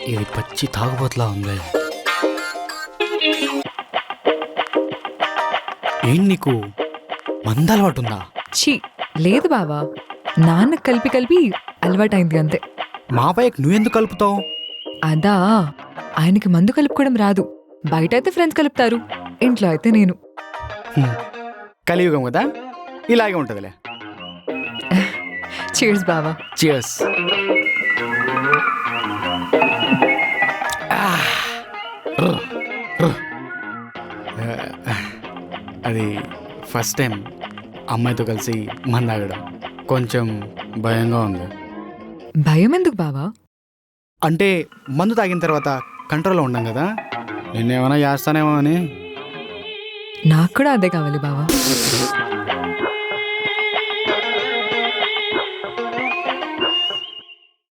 ఇది పచ్చి తాగుబోతులా ఉంది. ఏం నీకు మంద అలవాటు ఉందా? ఛీ లేదు బావా, నాన్న కలిపి కలిపి అలవాటైంది అంతే. మా పైకి నువ్వెందుకు కలుపుతావు? అదా, ఆయనకి మందు కలుపుకోవడం రాదు. బయట అయితే ఫ్రెండ్స్ కలుపుతారు, ఇంట్లో అయితే నేను. కలియుగం కదా, ఇలాగే ఉంటుందిలే. చీర్స్ బావా. చియర్స్. అది ఫస్ట్ టైం అమ్మాయితో కలిసి మందాగడం కొంచెం భయంగా ఉంది. భయం ఎందుకు బావా? అంటే మందు తాగిన తర్వాత కంట్రోల్లో ఉండం కదా, నిన్నేమైనా చేస్తానేమో అని. నాకు కూడా అదే కావాలి బావా.